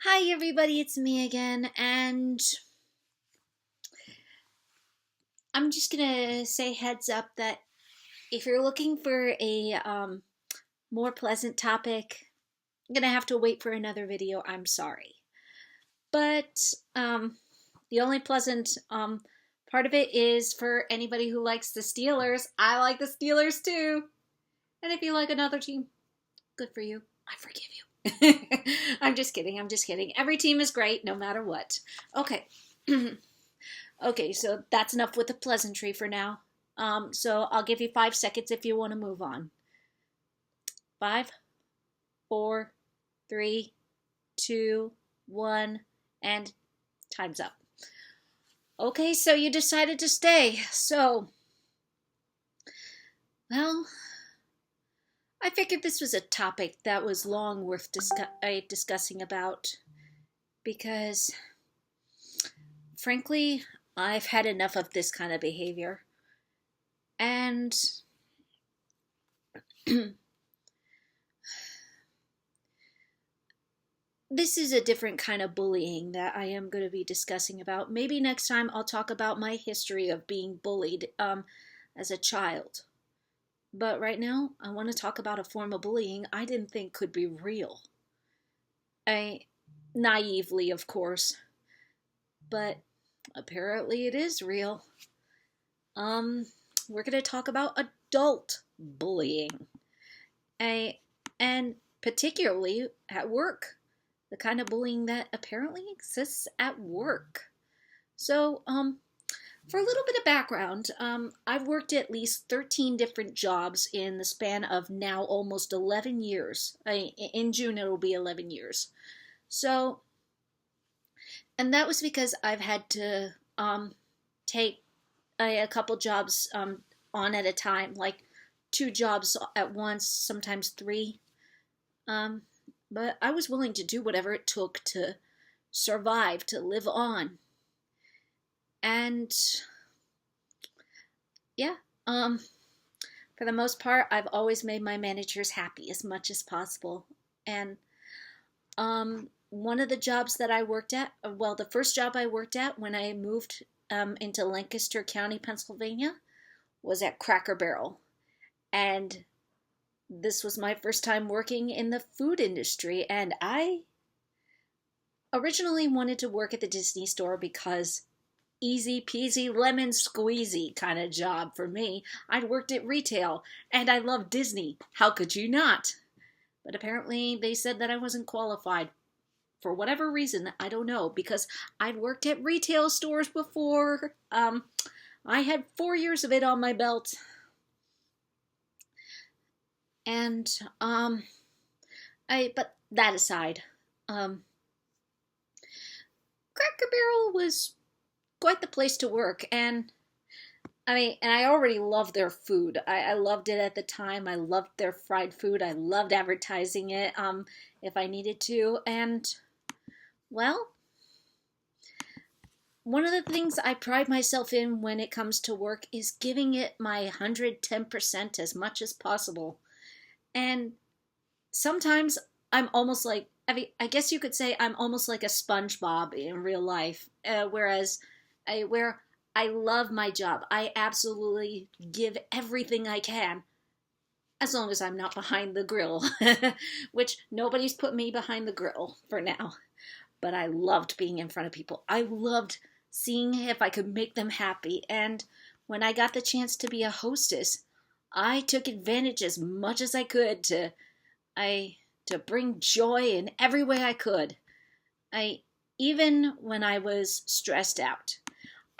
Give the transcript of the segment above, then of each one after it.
Hi everybody, it's me again, and I'm just gonna say heads up that if you're looking for a more pleasant topic, I'm gonna have to wait for another video. I'm sorry. But the only pleasant part of it is for anybody who likes the Steelers. I like the Steelers too. And if you like another team, good for you. I forgive you. I'm just kidding. I'm just kidding. Every team is great no matter what. Okay. Okay, so that's enough with the pleasantry for now. So I'll give you 5 seconds if you want to move on. 5, 4, 3, 2, 1, and time's up. Okay, so you decided to stay. Well, I figured this was a topic that was long worth discussing about because, frankly, I've had enough of this kind of behavior. And this is a different kind of bullying that I am going to be discussing about. Maybe next time I'll talk about my history of being bullied as a child. But right now, I want to talk about a form of bullying I didn't think could be real. Naively, of course. But apparently it is real. We're going to talk about adult bullying. And particularly at work. The kind of bullying that apparently exists at work. So, for a little bit of background, I've worked at least 13 different jobs in the span of now almost 11 years. In June, it'll be 11 years. So, and that was because I've had to take a couple jobs on at a time, like 2 jobs at once, sometimes 3. But I was willing to do whatever it took to survive, to live on. And yeah, for the most part, I've always made my managers happy as much as possible. And one of the jobs that I worked at, well, the first job I worked at when I moved into Lancaster County, Pennsylvania, was at Cracker Barrel. And this was my first time working in the food industry, and I originally wanted to work at the Disney store because easy peasy lemon squeezy kind of job for me. I'd worked at retail, and I loved Disney. How could you not? But apparently they said that I wasn't qualified. For whatever reason, I don't know, because I'd worked at retail stores before. I had 4 years of it on my belt. And, but that aside, Cracker Barrel was quite the place to work, and I already loved their food. I loved it at the time. I loved their fried food. I loved advertising it, if I needed to, and, well, one of the things I pride myself in when it comes to work is giving it my 110% as much as possible. And sometimes I'm almost like, I guess you could say I'm almost like a SpongeBob in real life. Where I love my job. I absolutely give everything I can, as long as I'm not behind the grill, which nobody's put me behind the grill for now. But I loved being in front of people. I loved seeing if I could make them happy. And when I got the chance to be a hostess, I took advantage as much as I could to bring joy in every way I could. Even when I was stressed out,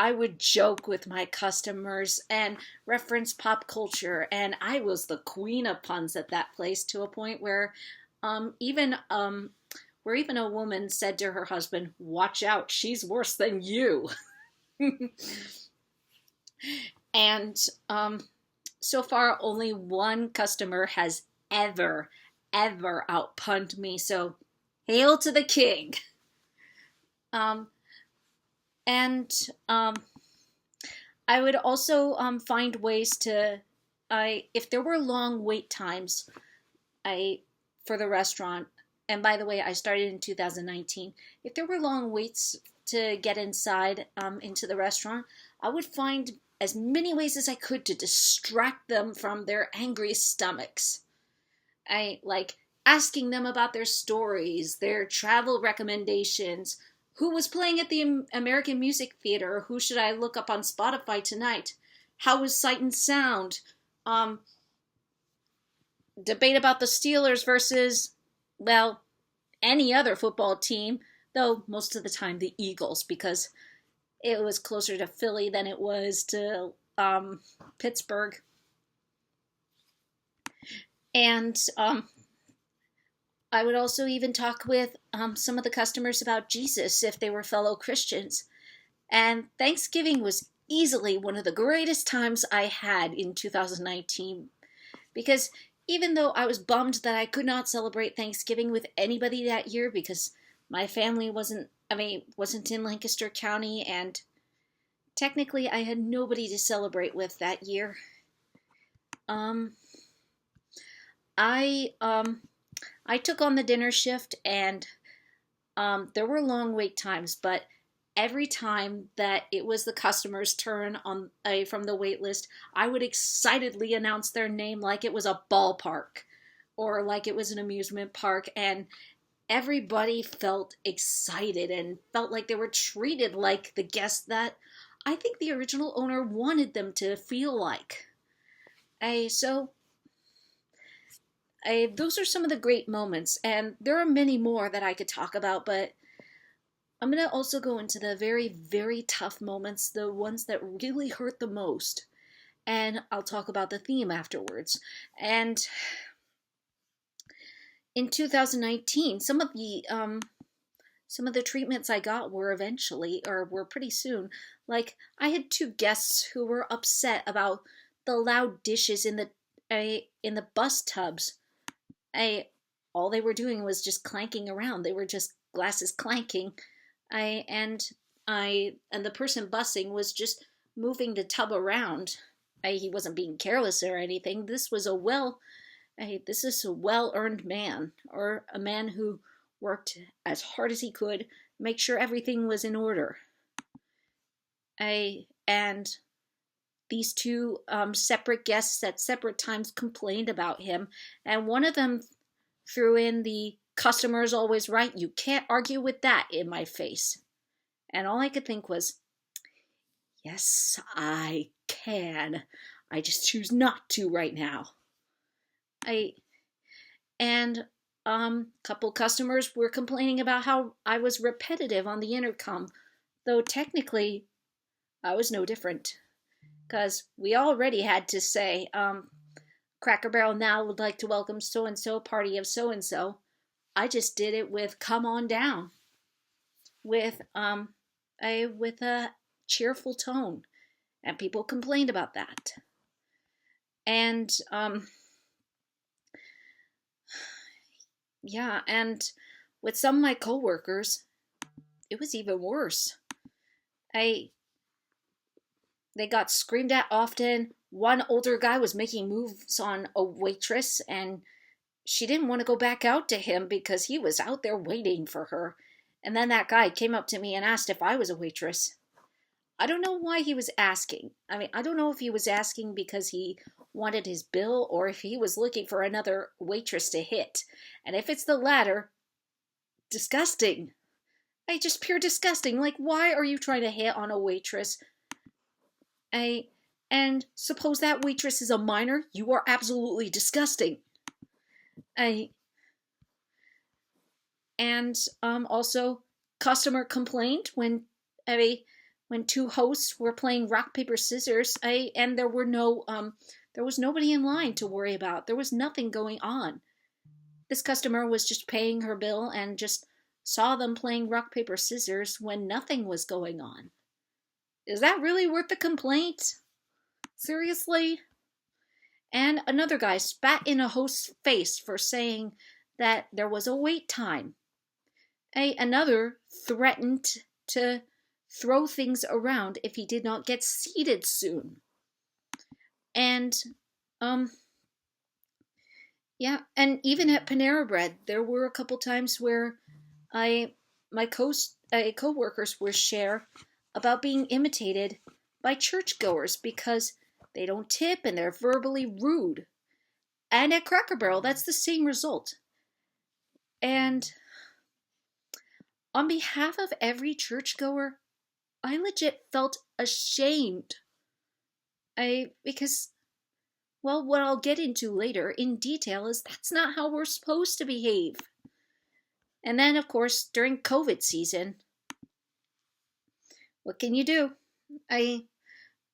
I would joke with my customers and reference pop culture, and I was the queen of puns at that place, to a point where even a woman said to her husband, "Watch out, she's worse than you." And so far, only one customer has ever outpunned me. So, hail to the king. I would also find ways to, if there were long wait times, for the restaurant, and by the way, I started in 2019. If there were long waits to get inside into the restaurant, I would find as many ways as I could to distract them from their angry stomachs. I like asking them about their stories, their travel recommendations, who was playing at the American Music Theater, who should I look up on Spotify tonight, how was Sight and Sound, debate about the Steelers versus, well, any other football team, though most of the time the Eagles, because it was closer to Philly than it was to Pittsburgh. And I would also even talk with some of the customers about Jesus if they were fellow Christians. And Thanksgiving was easily one of the greatest times I had in 2019, because even though I was bummed that I could not celebrate Thanksgiving with anybody that year because my family wasn't in Lancaster County, and technically I had nobody to celebrate with that year. I took on the dinner shift, and there were long wait times, but every time that it was the customer's turn on from the wait list, I would excitedly announce their name like it was a ballpark or like it was an amusement park, and everybody felt excited and felt like they were treated like the guest that I think the original owner wanted them to feel like. Those are some of the great moments, and there are many more that I could talk about, but I'm going to also go into the very, very tough moments, the ones that really hurt the most, and I'll talk about the theme afterwards. And in 2019, some of the treatments I got were pretty soon. Like, I had 2 guests who were upset about the loud dishes in the bus tubs. All they were doing was just clanking around. They were just glasses clanking. And the person bussing was just moving the tub around. He wasn't being careless or anything. This is a well-earned man, or a man who worked as hard as he could, make sure everything was in order. And these 2 separate guests at separate times complained about him, and one of them threw in the "customer's always right, you can't argue with that" in my face. And all I could think was, yes, I can. I just choose not to right now. Couple customers were complaining about how I was repetitive on the intercom, though technically I was no different, because we already had to say, Cracker Barrel now would like to welcome so-and-so, party of so-and-so. I just did it with "come on down," with a cheerful tone, and people complained about that. And yeah, and with some of my coworkers, it was even worse. They got screamed at often. One older guy was making moves on a waitress, and she didn't want to go back out to him because he was out there waiting for her. And then that guy came up to me and asked if I was a waitress. I don't know why he was asking. I don't know if he was asking because he wanted his bill or if he was looking for another waitress to hit. And if it's the latter, disgusting. Just pure disgusting. Like, why are you trying to hit on a waitress? And suppose that waitress is a minor, you are absolutely disgusting. Also, customer complained when 2 hosts were playing rock paper scissors, and there was nobody in line to worry about. There was nothing going on. This customer was just paying her bill and just saw them playing rock paper scissors when nothing was going on. Is that really worth the complaint? Seriously? And another guy spat in a host's face for saying that there was a wait time. Another threatened to throw things around if he did not get seated soon. And Yeah, and even at Panera Bread, there were a couple times where I my co-workers were share about being imitated by churchgoers because they don't tip and they're verbally rude. And at Cracker Barrel, that's the same result. And on behalf of every churchgoer, I legit felt ashamed. Because, well, what I'll get into later in detail is that's not how we're supposed to behave. And then, of course, during COVID season, what can you do? I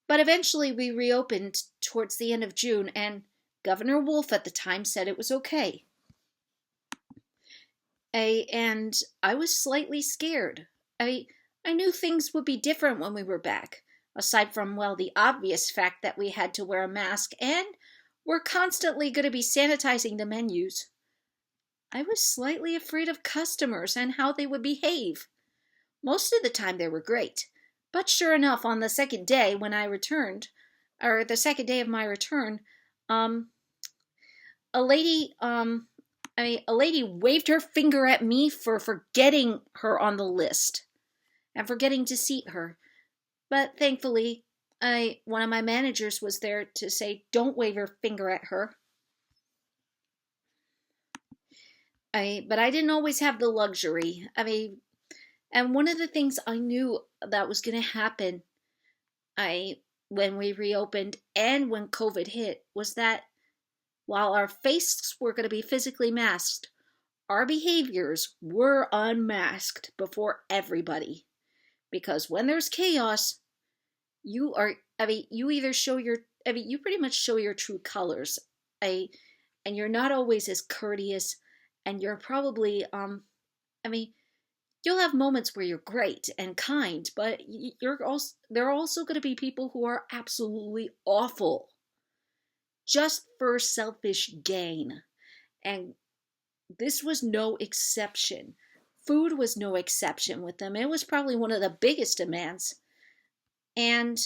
But eventually we reopened towards the end of June, and Governor Wolf at the time said it was okay. And I was slightly scared. I knew things would be different when we were back, aside from, well, the obvious fact that we had to wear a mask and we're constantly going to be sanitizing the menus. I was slightly afraid of customers and how they would behave. Most of the time they were great, but sure enough, on the second day when I returned, or the second day of my return, um, a lady, a lady waved her finger at me for forgetting her on the list and forgetting to seat her. But thankfully, one of my managers was there to say, "Don't wave your finger at her." But I didn't always have the luxury. And one of the things I knew that was going to happen, when we reopened and when COVID hit, was that while our faces were going to be physically masked, our behaviors were unmasked before everybody. Because when there's chaos, you either show you pretty much show your true colors. And you're not always as courteous, and you're probably, you'll have moments where you're great and kind, but there are also going to be people who are absolutely awful just for selfish gain. And this was no exception. Food was no exception with them. It was probably one of the biggest demands. And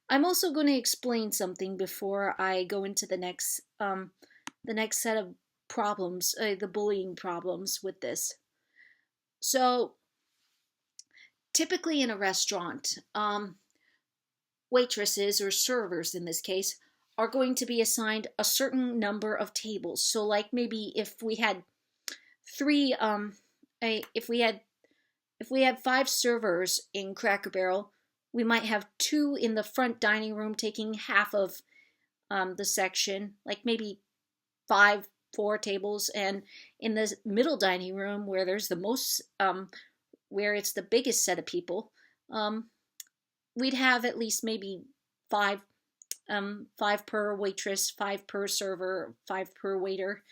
I'm also going to explain something before I go into the next set of problems, the bullying problems with this. So, typically in a restaurant, waitresses or servers in this case are going to be assigned a certain number of tables. So, like maybe if we had three, if we had five servers in Cracker Barrel, we might have two in the front dining room taking half of the section, like maybe four tables, and in the middle dining room where there's the most, where it's the biggest set of people, we'd have at least maybe five, five per waitress, five per server, five per waiter,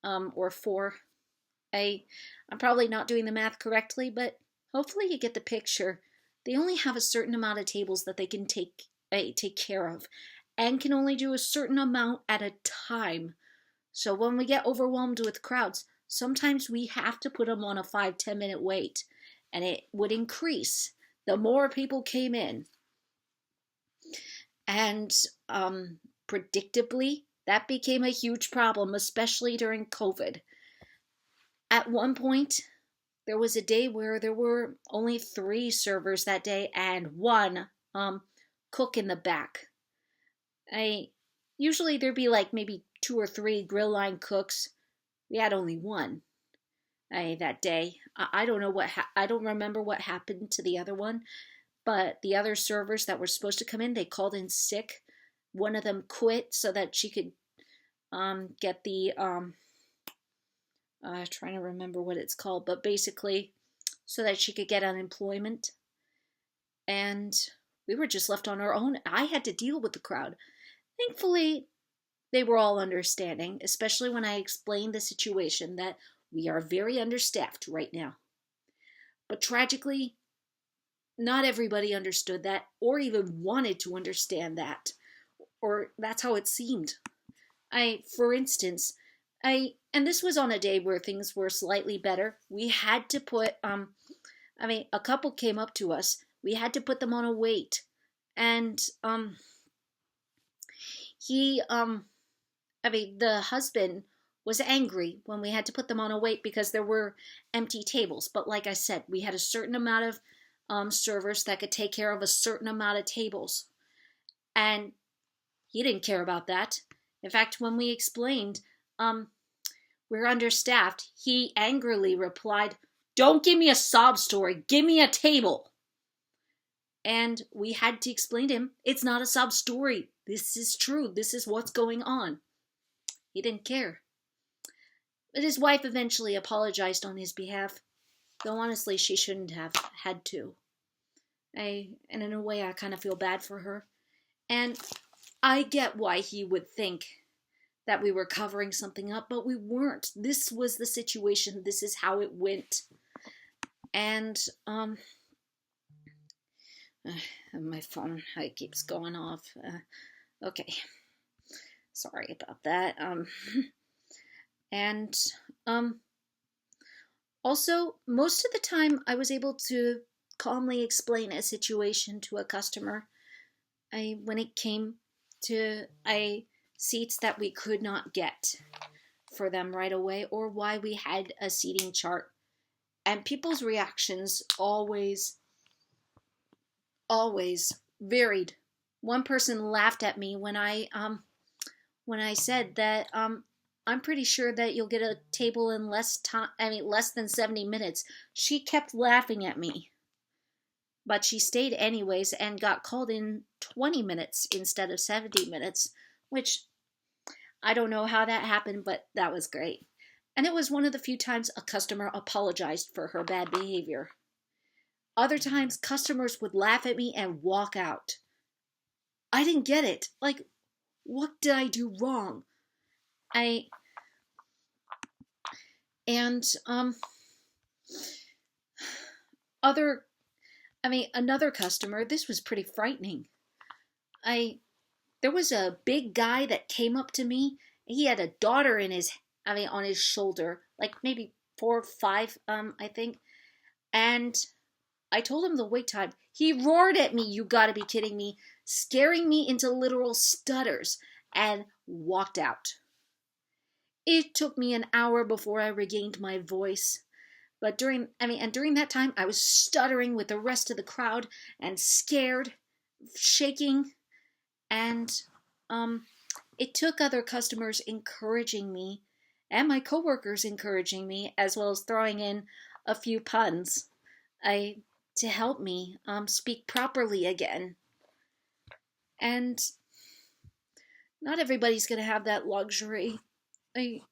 or four. I'm probably not doing the math correctly, but hopefully you get the picture. They only have a certain amount of tables that they can take care of, and can only do a certain amount at a time. So when we get overwhelmed with crowds, sometimes we have to put them on a 5-10 minute wait, and it would increase the more people came in. And predictably, that became a huge problem, especially during COVID. At one point, there was a day where there were only 3 servers that day and 1 cook in the back. Usually there'd be like maybe 2 or 3 grill line cooks. We had only 1 that day. I don't know I don't remember what happened to the other one, but the other servers that were supposed to come in, they called in sick. One of them quit so that she could get the trying to remember what it's called, but basically so that she could get unemployment. And we were just left on our own. I had to deal with the crowd. Thankfully, they were all understanding, especially when I explained the situation that we are very understaffed right now. But tragically, not everybody understood that or even wanted to understand that, or that's how it seemed. For instance, and this was on a day where things were slightly better. We had to put, a couple came up to us. We had to put them on a wait, and he the husband was angry when we had to put them on a wait because there were empty tables. But like I said, we had a certain amount of servers that could take care of a certain amount of tables. And he didn't care about that. In fact, when we explained we're understaffed, he angrily replied, "Don't give me a sob story. Give me a table." And we had to explain to him, it's not a sob story. This is true. This is what's going on. He didn't care. But his wife eventually apologized on his behalf, though honestly she shouldn't have had to. And in a way I kind of feel bad for her. And I get why he would think that we were covering something up, but we weren't. This was the situation. This is how it went. And my phone keeps going off. Okay, sorry about that. And also, most of the time I was able to calmly explain a situation to a customer. When it came to seats that we could not get for them right away, or why we had a seating chart. And people's reactions always varied. One person laughed at me when I said that I'm pretty sure that you'll get a table in less than 70 minutes. She kept laughing at me. But she stayed anyways and got called in 20 minutes instead of 70 minutes, which I don't know how that happened, but that was great. And it was one of the few times a customer apologized for her bad behavior. Other times, customers would laugh at me and walk out. I didn't get it. Like, what did I do wrong? Another customer, this was pretty frightening. There was a big guy that came up to me. He had a daughter on his shoulder, like maybe 4 or 5, I think. And I told him the wait time. He roared at me, "You gotta be kidding me," scaring me into literal stutters, and walked out. It took me an hour before I regained my voice. But during that time, I was stuttering with the rest of the crowd and scared, shaking, and it took other customers encouraging me and my coworkers encouraging me, as well as throwing in a few puns to help me speak properly again. And not everybody's going to have that luxury.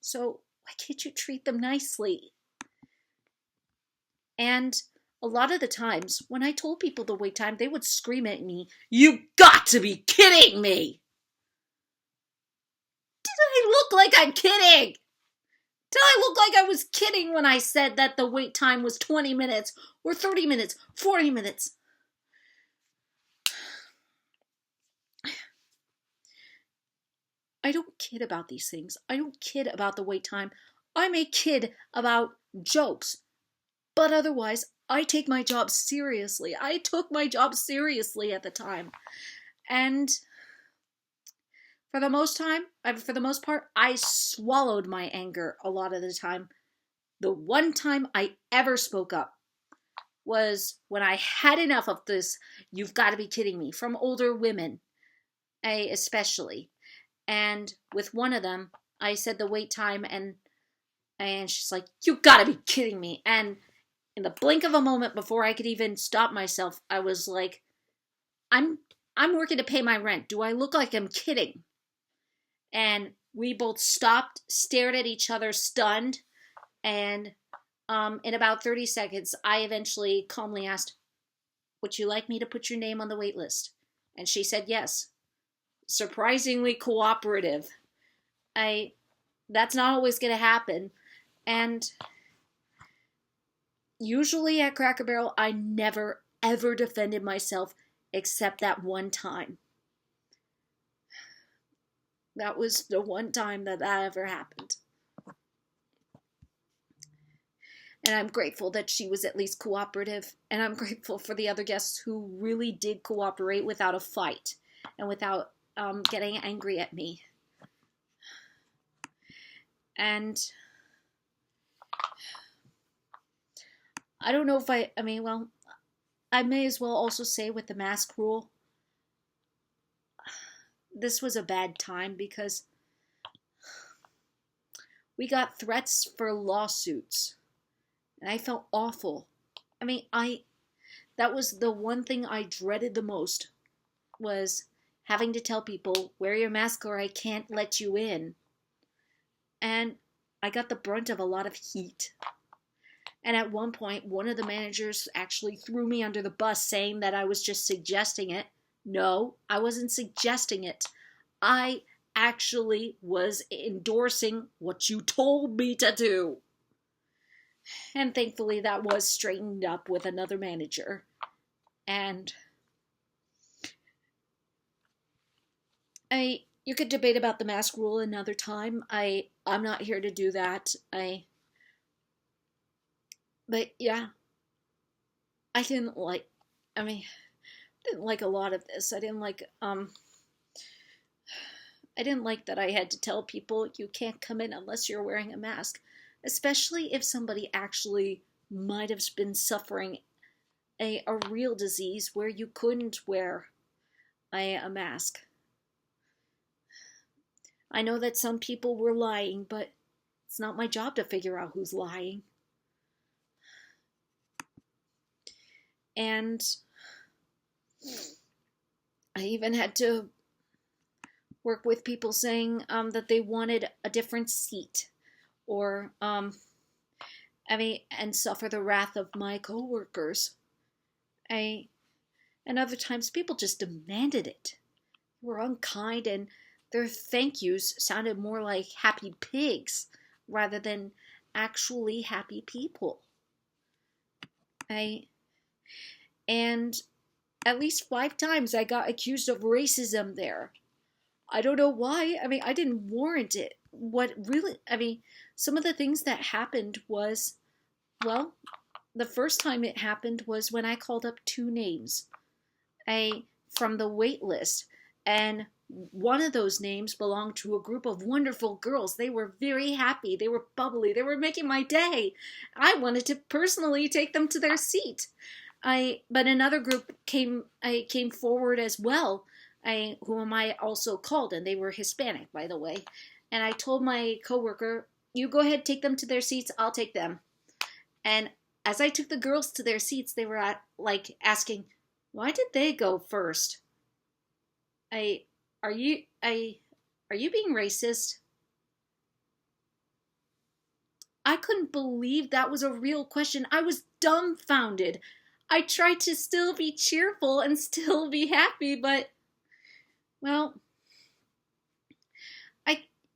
So why can't you treat them nicely? And a lot of the times, when I told people the wait time, they would scream at me, "You got to be kidding me!" Did I look like I'm kidding? Did I look like I was kidding when I said that the wait time was 20 minutes, or 30 minutes, 40 minutes? I don't kid about these things. I don't kid about the wait time. I may kid about jokes. But otherwise, I take my job seriously. I took my job seriously at the time. And for the most part, I swallowed my anger a lot of the time. The one time I ever spoke up was when I had enough of this, "You've got to be kidding me," from older women, especially. And with one of them, I said the wait time, and she's like, "You got to be kidding me." And in the blink of a moment, before I could even stop myself, I was like, I'm working to pay my rent. Do I look like I'm kidding?" And we both stopped, stared at each other, stunned. And in about 30 seconds, I eventually calmly asked, "Would you like me to put your name on the wait list?" And she said yes. Surprisingly cooperative. That's not always going to happen. And usually at Cracker Barrel, I never, ever defended myself except that one time. That was the one time that ever happened. And I'm grateful that she was at least cooperative. And I'm grateful for the other guests who really did cooperate without a fight and without getting angry at me. And I don't know if I may as well also say with the mask rule, this was a bad time because we got threats for lawsuits. And I felt awful. That was the one thing I dreaded the most, was having to tell people, wear your mask or I can't let you in. And I got the brunt of a lot of heat. And at one point, one of the managers actually threw me under the bus saying that I was just suggesting it. No, I wasn't suggesting it. I actually was endorsing what you told me to do. And thankfully that was straightened up with another manager. And you could debate about the mask rule another time. I'm not here to do that. But yeah, I didn't like a lot of this. I didn't like that I had to tell people you can't come in unless you're wearing a mask, especially if somebody actually might have been suffering a real disease where you couldn't wear a mask. I know that some people were lying, but it's not my job to figure out who's lying. And I even had to work with people saying that they wanted a different seat, or and suffer the wrath of my coworkers. And other times people just demanded it. They were unkind, and their thank yous sounded more like happy pigs rather than actually happy people. And at least 5 times I got accused of racism there. I don't know why. I didn't warrant it. Some of the things that happened was, well, the first time it happened was when I called up 2 names from the wait list. And one of those names belonged to a group of wonderful girls. They were very happy. They were bubbly. They were making my day. I wanted to personally take them to their seat. But another group came forward as well, whom I also called, and they were Hispanic, by the way. And I told my coworker, you go ahead, take them to their seats, I'll take them. And as I took the girls to their seats, they were asking, why did they go first? Are you being racist? I couldn't believe that was a real question. I was dumbfounded. I tried to still be cheerful and still be happy, but, well,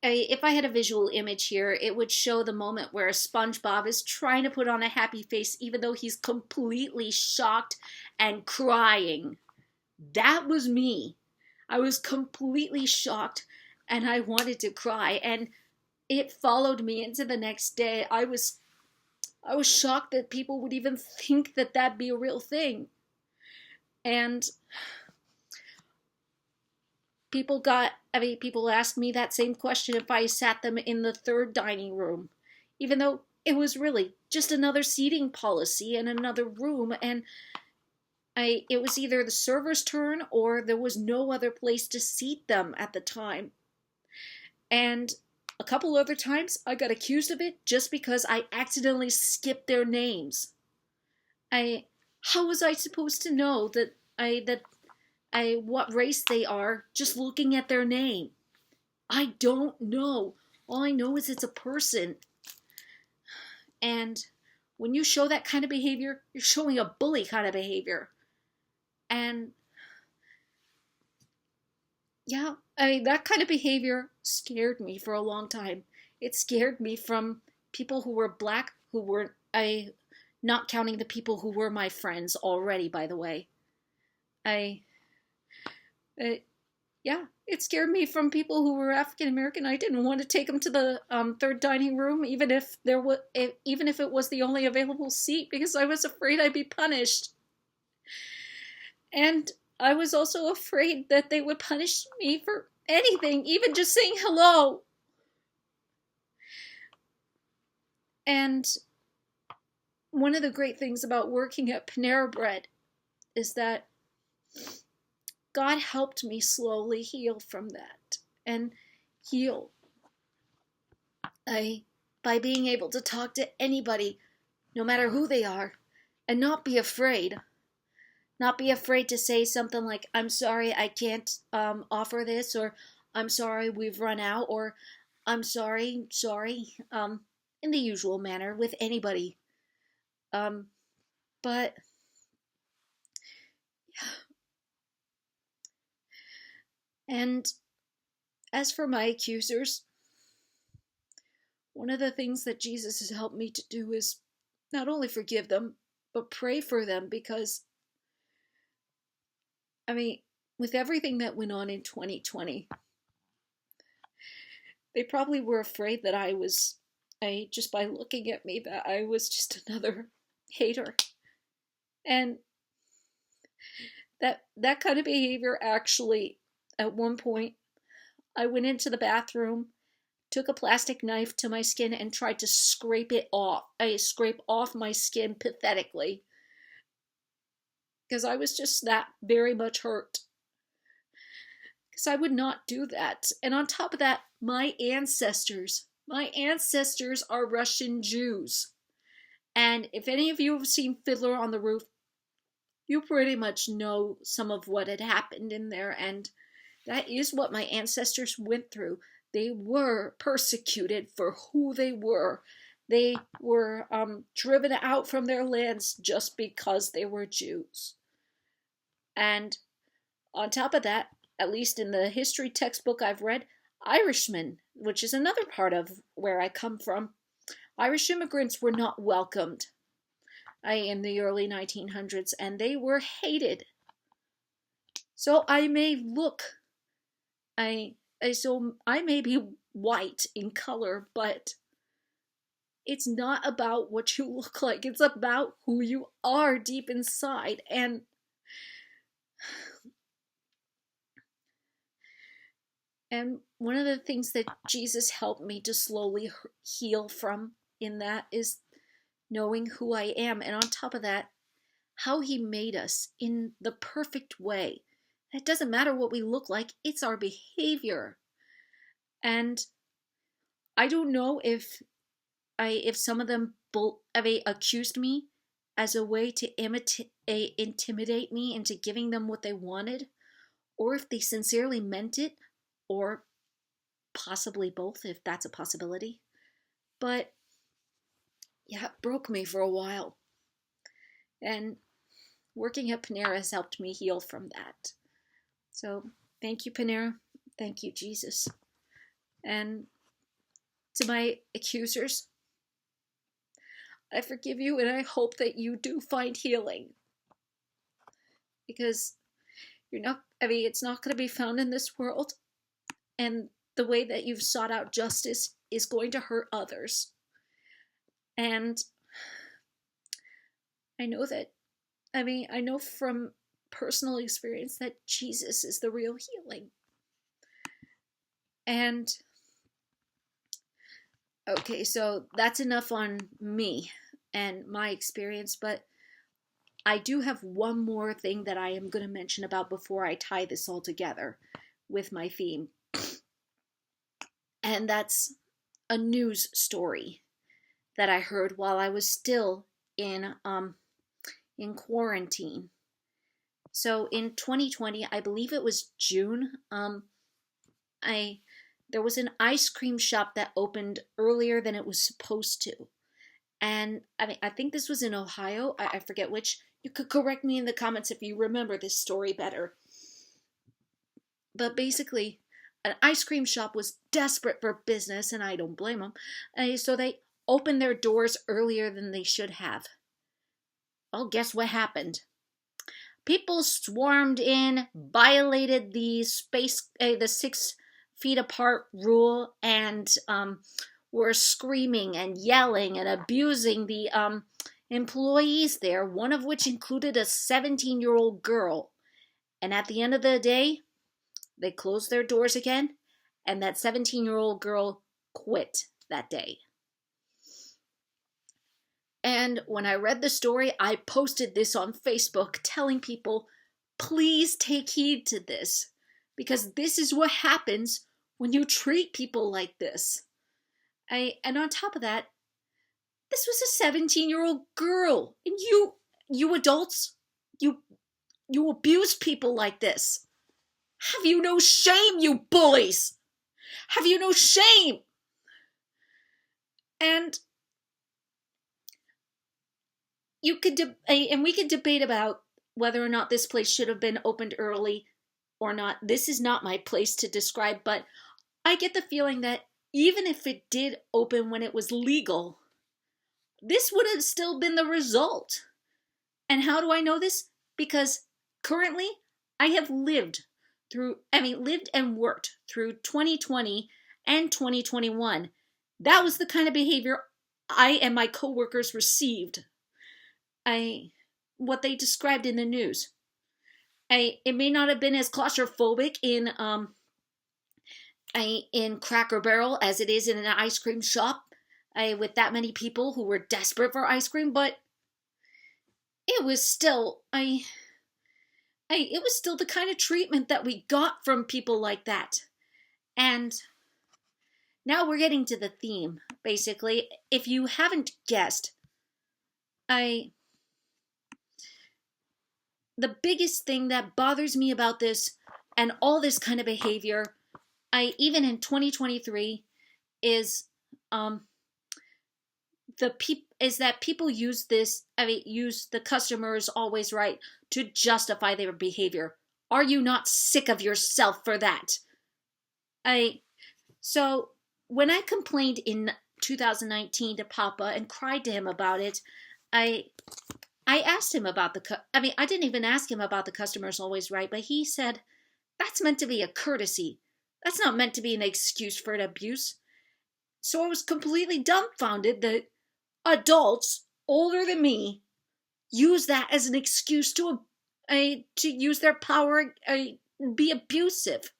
if I had a visual image here, it would show the moment where SpongeBob is trying to put on a happy face even though he's completely shocked and crying. That was me. I was completely shocked and I wanted to cry, and it followed me into the next day. I was shocked that people would even think that that'd be a real thing. And people asked me that same question if I sat them in the 3rd dining room, even though it was really just another seating policy in another room, and it was either the server's turn or there was no other place to seat them at the time. And a couple other times I got accused of it just because I accidentally skipped their names. How was I supposed to know what race they are just looking at their name? I don't know. All I know is it's a person. And when you show that kind of behavior, you're showing a bully kind of behavior. And yeah, that kind of behavior scared me for a long time. It scared me from people who were black, who were, not counting the people who were my friends already, by the way. It scared me from people who were African American. I didn't want to take them to the 3rd dining room, even if it was the only available seat, because I was afraid I'd be punished. And I was also afraid that they would punish me for anything, even just saying hello. And one of the great things about working at Panera Bread is that God helped me slowly heal from that and heal by being able to talk to anybody, no matter who they are, and not be afraid. Not be afraid to say something like, I'm sorry, I can't offer this, or I'm sorry, we've run out, or I'm sorry, in the usual manner with anybody. But and as for my accusers, one of the things that Jesus has helped me to do is not only forgive them, but pray for them, because, I mean, with everything that went on in 2020, they probably were afraid that just by looking at me, that I was just another hater. And that kind of behavior actually, at one point, I went into the bathroom, took a plastic knife to my skin, and tried to scrape it off. I scrape off my skin pathetically, because I was just that very much hurt. Because I would not do that. And on top of that, my ancestors are Russian Jews. And if any of you have seen Fiddler on the Roof, you pretty much know some of what had happened in there. And that is what my ancestors went through. They were persecuted for who they were. They were driven out from their lands just because they were Jews. And on top of that, at least in the history textbook I've read, Irishmen, which is another part of where I come from, Irish immigrants were not welcomed in the early 1900s, and they were hated. So I may be white in color, but it's not about what you look like. It's about who you are deep inside. And one of the things that Jesus helped me to slowly heal from in that is knowing who I am. And on top of that, how he made us in the perfect way. It doesn't matter what we look like, it's our behavior. And I don't know if some of them accused me as a way to intimidate me into giving them what they wanted, or if they sincerely meant it, or possibly both, if that's a possibility. But yeah, it broke me for a while. And working at Panera has helped me heal from that. So thank you, Panera. Thank you, Jesus. And to my accusers, I forgive you, and I hope that you do find healing. Because it's not going to be found in this world. And the way that you've sought out justice is going to hurt others. And I know from personal experience that Jesus is the real healing. And okay, so that's enough on me and my experience, but I do have one more thing that I am going to mention about before I tie this all together with my theme. And that's a news story that I heard while I was still in quarantine. So in 2020, I believe it was June, there was an ice cream shop that opened earlier than it was supposed to. And I think this was in Ohio. I forget which. You could correct me in the comments if you remember this story better. But basically, an ice cream shop was desperate for business, and I don't blame them. So they opened their doors earlier than they should have. Well, guess what happened? People swarmed in, violated the 6 feet apart rule, and were screaming and yelling and abusing the employees there, one of which included a 17-year-old girl. And at the end of the day, they closed their doors again, and that 17-year-old girl quit that day. And when I read the story, I posted this on Facebook telling people, please take heed to this, because this is what happens when you treat people like this. And on top of that, this was a 17-year-old girl, and you adults, you abuse people like this. Have you no shame, you bullies? Have you no shame? And we could debate about whether or not this place should have been opened early or not. This is not my place to describe, but I get the feeling that even if it did open when it was legal, this would have still been the result. And how do I know this? Because currently I have lived and worked through 2020 and 2021. That was the kind of behavior I and my coworkers received. What they described in the news. It may not have been as claustrophobic in Cracker Barrel as it is in an ice cream shop with that many people who were desperate for ice cream, but it was still it was still the kind of treatment that we got from people like that. And now we're getting to the theme, basically. If you haven't guessed, the biggest thing that bothers me about this and all this kind of behavior, even in 2023, is that people use the customer is always right to justify their behavior. Are you not sick of yourself for that? So when I complained in 2019 to Papa and cried to him about it, I asked him about I didn't even ask him about the customer's always right, but he said, that's meant to be a courtesy. That's not meant to be an excuse for an abuse. So I was completely dumbfounded that adults older than me use that as an excuse to use their power, be abusive.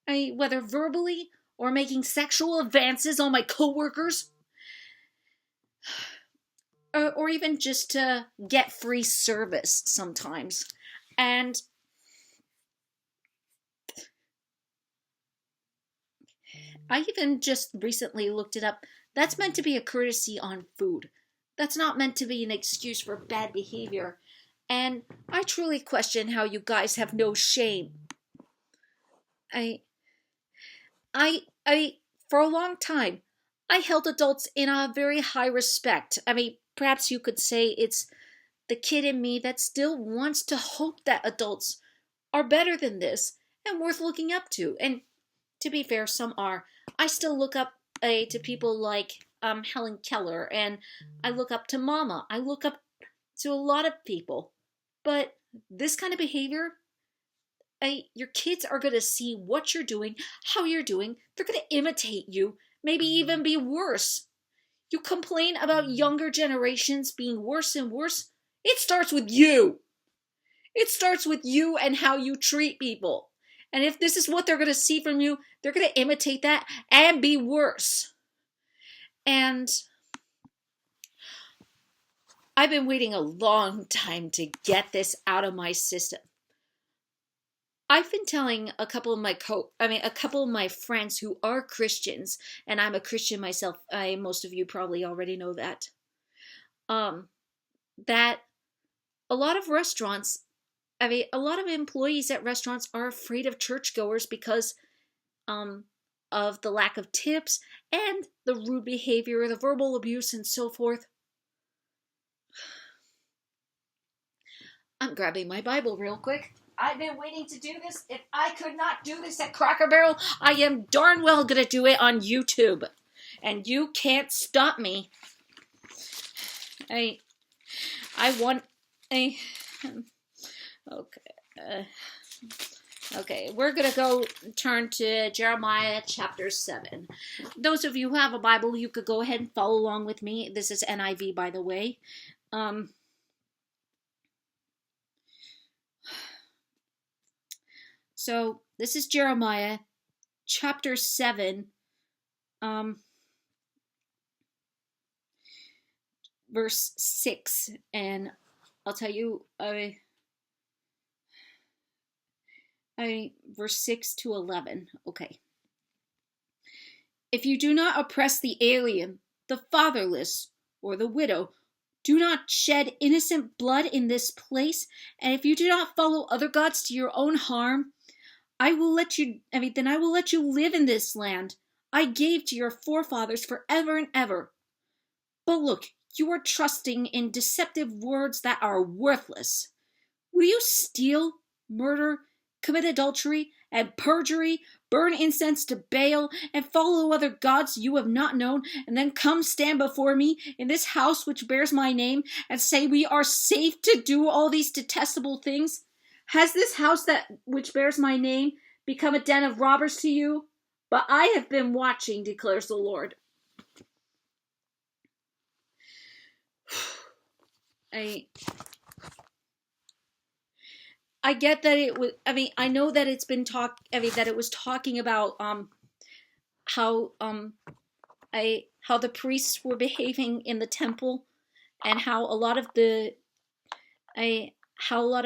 Whether verbally or making sexual advances on my coworkers. Or even just to get free service sometimes. And I even just recently looked it up. That's meant to be a courtesy on food. That's not meant to be an excuse for bad behavior. And I truly question how you guys have no shame. For a long time, I held adults in a very high respect. Perhaps you could say it's the kid in me that still wants to hope that adults are better than this and worth looking up to. And to be fair, some are. I still look up to people like Helen Keller, and I look up to Mama. I look up to a lot of people. But this kind of behavior, your kids are going to see what you're doing, how you're doing. They're going to imitate you, maybe even be worse. You complain about younger generations being worse and worse. It starts with you. It starts with you and how you treat people. And if this is what they're going to see from you, they're going to imitate that and be worse. And I've been waiting a long time to get this out of my system. I've been telling a couple of my friends who are Christians, and I'm a Christian myself. Most of you probably already know that. That a lot of restaurants, a lot of employees at restaurants are afraid of churchgoers because of the lack of tips and the rude behavior, the verbal abuse, and so forth. I'm grabbing my Bible real quick. I've been waiting to do this. If I could not do this at Cracker Barrel, I am darn well going to do it on YouTube. And you can't stop me. Okay. Okay, we're going to go turn to Jeremiah chapter 7. Those of you who have a Bible, you could go ahead and follow along with me. This is NIV, by the way. So, this is Jeremiah chapter 7. verse 6, and I'll tell you, verse 6 to 11. Okay. If you do not oppress the alien, the fatherless, or the widow, do not shed innocent blood in this place, and if you do not follow other gods to your own harm, I will let you live in this land I gave to your forefathers forever and ever. But look, you are trusting in deceptive words that are worthless. Will you steal, murder, commit adultery, and perjury, burn incense to Baal, and follow other gods you have not known, and then come stand before me in this house which bears my name, and say we are safe to do all these detestable things? Has this house which bears my name become a den of robbers to you? But I have been watching, declares the Lord. I get that it was. I know that it's been that it was talking about how the priests were behaving in the temple, and how a lot of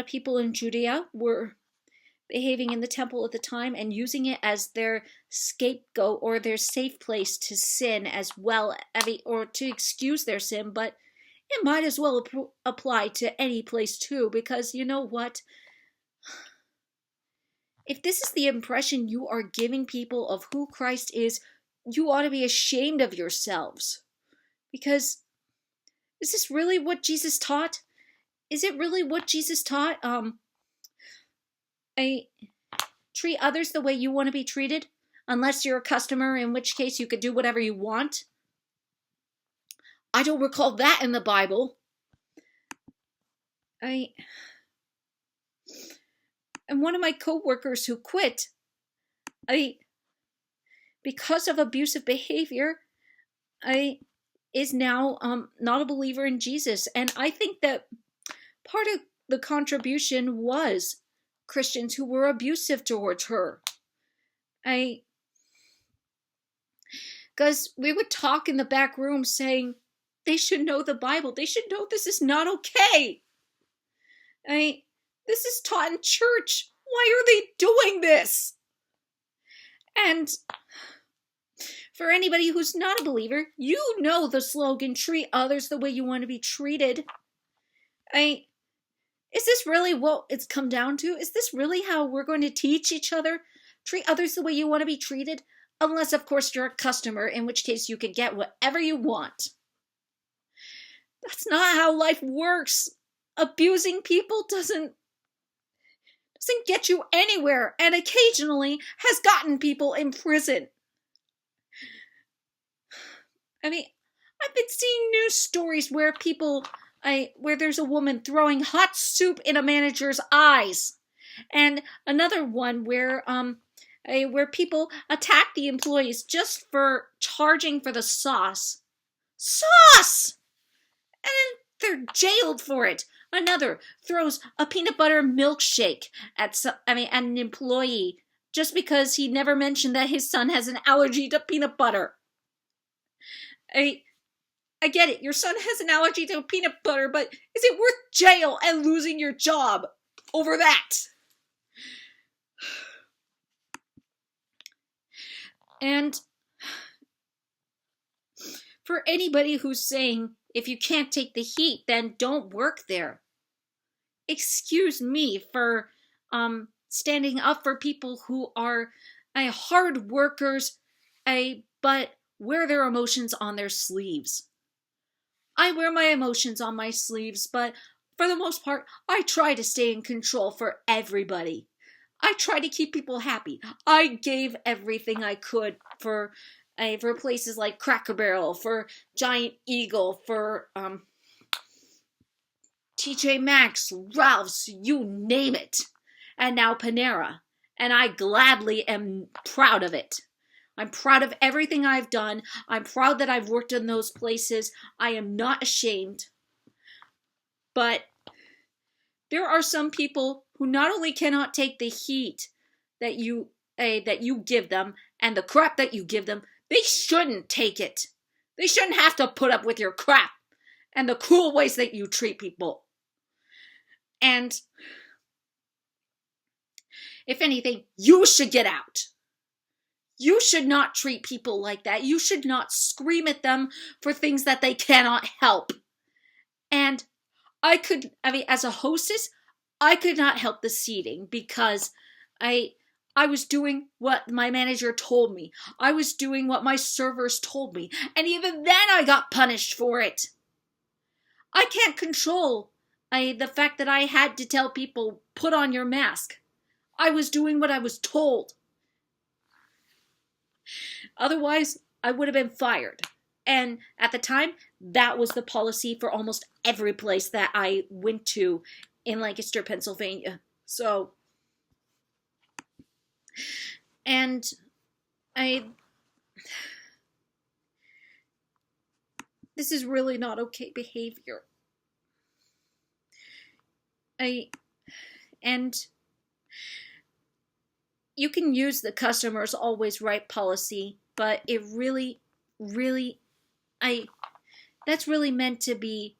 people in Judea were behaving in the temple at the time and using it as their scapegoat or their safe place to sin as well, or to excuse their sin. But it might as well apply to any place too, because you know what? If this is the impression you are giving people of who Christ is, you ought to be ashamed of yourselves. Because is this really what Jesus taught? Is it really what Jesus taught? Treat others the way you want to be treated, unless you're a customer, in which case you could do whatever you want. I don't recall that in the Bible. And one of my co-workers who quit, because of abusive behavior, is now not a believer in Jesus. And I think that part of the contribution was Christians who were abusive towards her. Because we would talk in the back room saying, they should know the Bible. They should know this is not okay. This is taught in church. Why are they doing this? And for anybody who's not a believer, you know the slogan, treat others the way you want to be treated. Is this really what it's come down to? Is this really how we're going to teach each other? Treat others the way you want to be treated? Unless, of course, you're a customer, in which case you could get whatever you want. That's not how life works. Abusing people doesn't get you anywhere, and occasionally has gotten people in prison. I've been seeing news stories where where there's a woman throwing hot soup in a manager's eyes, and another one where people attack the employees just for charging for the sauce, and they're jailed for it. Another throws a peanut butter milkshake at an employee just because he never mentioned that his son has an allergy to peanut butter. I get it. Your son has an allergy to peanut butter, but is it worth jail and losing your job over that? And for anybody who's saying, if you can't take the heat, then don't work there. Excuse me for standing up for people who are hard workers, but wear their emotions on their sleeves. I wear my emotions on my sleeves, but for the most part, I try to stay in control for everybody. I try to keep people happy. I gave everything I could for places like Cracker Barrel, for Giant Eagle, for TJ Maxx, Ralph's, you name it. And now Panera. And I gladly am proud of it. I'm proud of everything I've done. I'm proud that I've worked in those places. I am not ashamed. But there are some people who not only cannot take the heat that you give them and the crap that you give them, they shouldn't take it. They shouldn't have to put up with your crap. and the cruel ways that you treat people. And if anything, you should get out. You should not treat people like that. You should not scream at them for things that they cannot help. And as a hostess, I could not help the seating because I was doing what my manager told me. I was doing what my servers told me. And even then I got punished for it. I can't control the fact that I had to tell people, put on your mask. I was doing what I was told. Otherwise, I would have been fired. And at the time, that was the policy for almost every place that I went to in Lancaster, Pennsylvania. So, and this is really not okay behavior. And you can use the customer's always right policy, but it really, that's really meant to be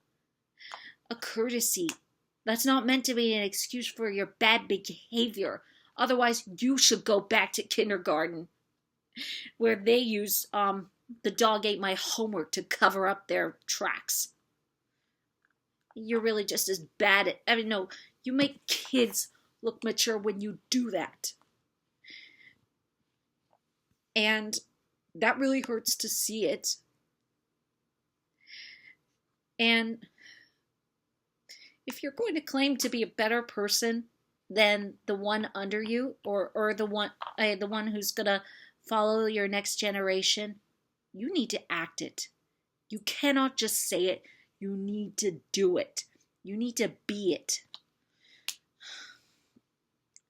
a courtesy. That's not meant to be an excuse for your bad behavior. Otherwise, you should go back to kindergarten, where they use the dog ate my homework to cover up their tracks. You're really just as bad at, no, you make kids look mature when you do that. And that really hurts to see it. And if you're going to claim to be a better person than the one under you, or the one who's gonna follow your next generation, you need to act it. You cannot just say it. You need to do it. You need to be it.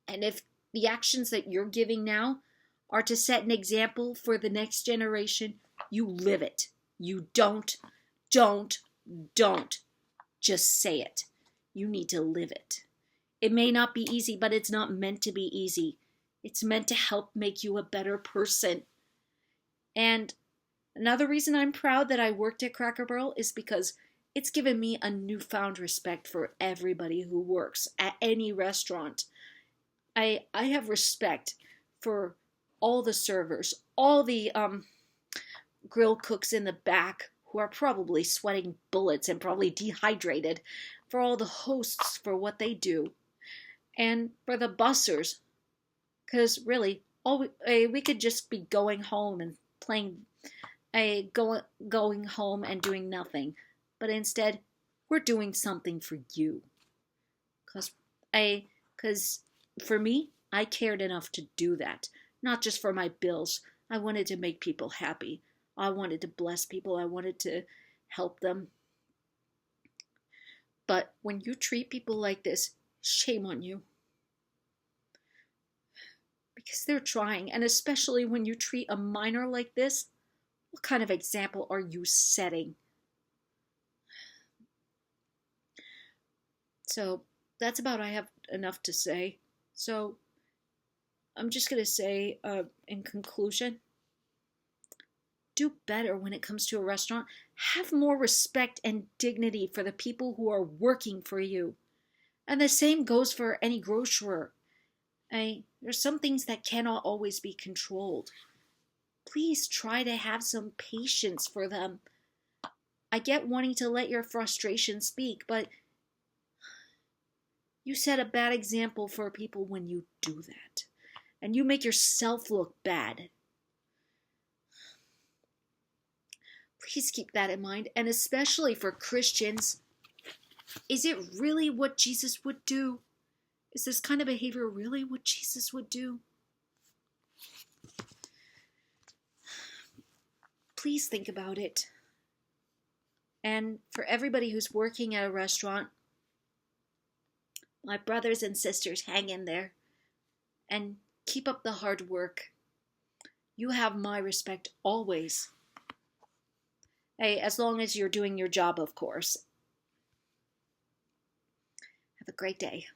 And if the actions that you're giving now are to set an example for the next generation, you live it. You don't just say it. You need to live it. It may not be easy, but it's not meant to be easy. It's meant to help make you a better person. And another reason I'm proud that I worked at Cracker Barrel is because it's given me a newfound respect for everybody who works at any restaurant. I have respect for all the servers, all the grill cooks in the back who are probably sweating bullets and probably dehydrated, for all the hosts for what they do, and for the bussers, because really, we could just be going home and playing, going home and doing nothing, but instead, we're doing something for you, because for me, I cared enough to do that. Not just for my bills. I wanted to make people happy. I wanted to bless people. I wanted to help them. But when you treat people like this, shame on you. Because they're trying. And especially when you treat a minor like this, what kind of example are you setting? So that's about I have enough to say. So I'm just going to say, in conclusion, do better when it comes to a restaurant. Have more respect and dignity for the people who are working for you. And the same goes for any grocer. There's some things that cannot always be controlled. Please try to have some patience for them. I get wanting to let your frustration speak, but you set a bad example for people when you do that. And you make yourself look bad. Please keep that in mind. And especially for Christians, is it really what Jesus would do? Is this kind of behavior really what Jesus would do? Please think about it. And for everybody who's working at a restaurant, my brothers and sisters, hang in there. And keep up the hard work. You have my respect always. As long as you're doing your job, of course. Have a great day.